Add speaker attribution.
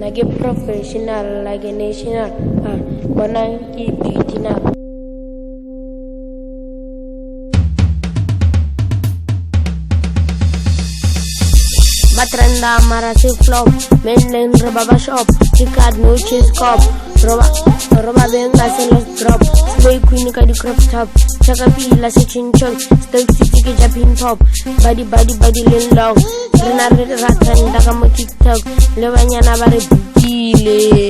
Speaker 1: like a professional, like a national, wanna keep beating up. Batranda marasi flop, men roba shop, Ricard no cheese cop, roba benga se los drop, Slay queen ka di crop top, Chaka pila se chinchon, Stoke city ke japin pop, body lin long, Renard ratan daga mo TikTok, Lewanya na bare bukile.